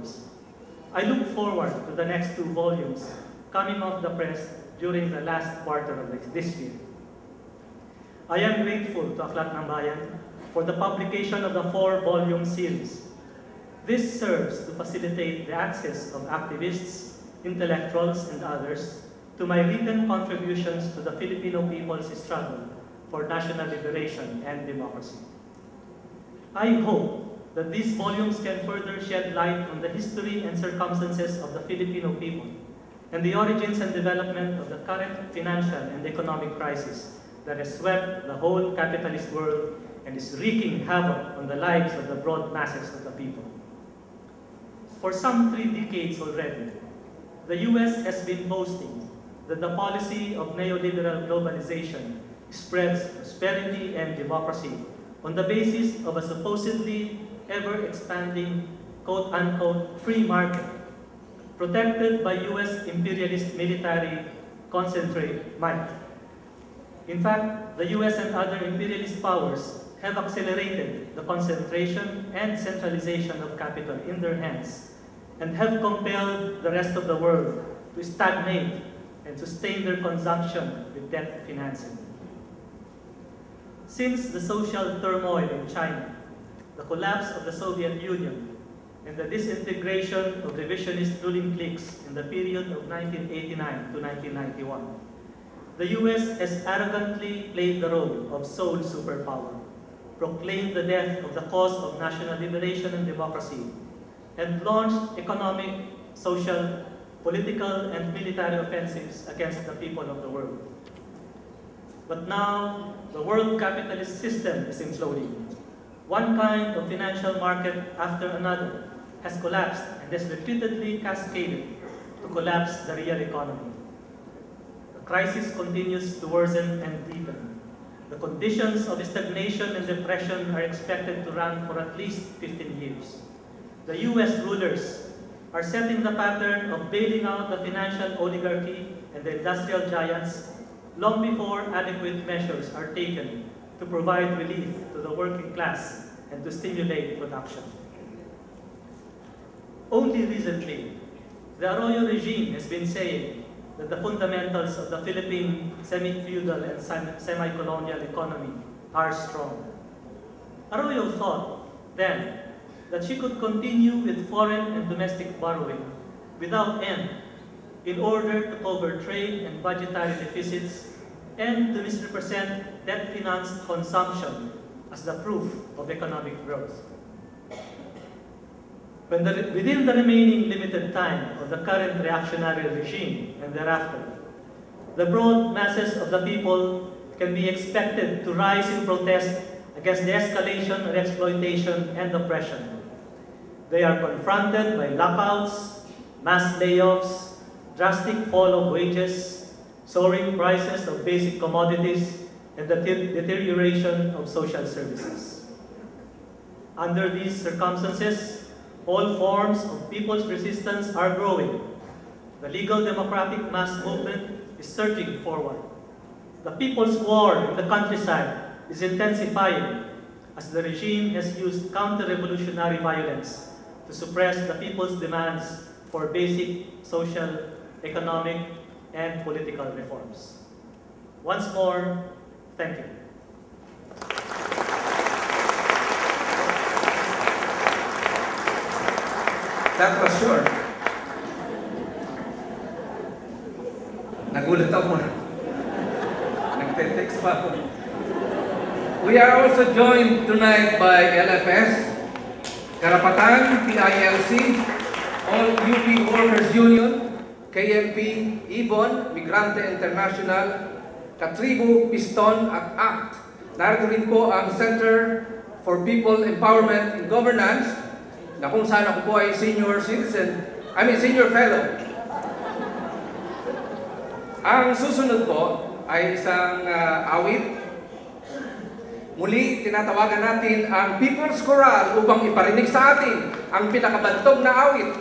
volumes. I look forward to the next 2 volumes coming off the press during the last quarter of this year. I am grateful to Aklat ng Bayan for the publication of the 4-volume series. This serves to facilitate the access of activists, intellectuals, and others to my written contributions to the Filipino people's struggle for national liberation and democracy. I hope that these volumes can further shed light on the history and circumstances of the Filipino people and the origins and development of the current financial and economic crisis that has swept the whole capitalist world and is wreaking havoc on the lives of the broad masses of the people. For some 3 decades already, the US has been boasting that the policy of neoliberal globalization spreads prosperity and democracy on the basis of a supposedly ever-expanding quote-unquote free market, protected by US imperialist military concentrate might. In fact, the US and other imperialist powers have accelerated the concentration and centralization of capital in their hands and have compelled the rest of the world to stagnate and sustain their consumption with debt financing. Since the social turmoil in China, the collapse of the Soviet Union, and the disintegration of revisionist ruling cliques in the period of 1989 to 1991, the US has arrogantly played the role of sole superpower, proclaimed the death of the cause of national liberation and democracy, and launched economic, social, political, and military offensives against the people of the world. But now, the world capitalist system is imploding. One kind of financial market after another has collapsed and has repeatedly cascaded to collapse the real economy. The crisis continues to worsen and deepen. The conditions of stagnation and depression are expected to run for at least 15 years. The US rulers are setting the pattern of bailing out the financial oligarchy and the industrial giants long before adequate measures are taken to provide relief to the working class and to stimulate production. Only recently, the Arroyo regime has been saying that the fundamentals of the Philippine semi-feudal and semi-colonial economy are strong. Arroyo thought then that she could continue with foreign and domestic borrowing without end in order to cover trade and budgetary deficits and to misrepresent debt-financed consumption as the proof of economic growth. Within the remaining limited time of the current reactionary regime and thereafter, the broad masses of the people can be expected to rise in protest against the escalation of exploitation and oppression. They are confronted by lockouts, mass layoffs, drastic fall of wages, soaring prices of basic commodities, and the deterioration of social services. Under these circumstances, all forms of people's resistance are growing. The legal democratic mass movement is surging forward. The people's war in the countryside is intensifying as the regime has used counter-revolutionary violence to suppress the people's demands for basic social, economic, and political reforms. Once more, thank you. That was short. Nagulat ako. Nagte-text pa ako. We are also joined tonight by LFS, Karapatan, PILC, All UP Workers Union, KMP, Ibon, Migrante International, Katribu, Piston at ACT. Narito rin po ang Center for People Empowerment and Governance, na kung saan ako po ay senior fellow. Ang susunod po ay isang awit. Muli, tinatawagan natin ang People's Choral upang iparinig sa atin ang pinakabantog na awit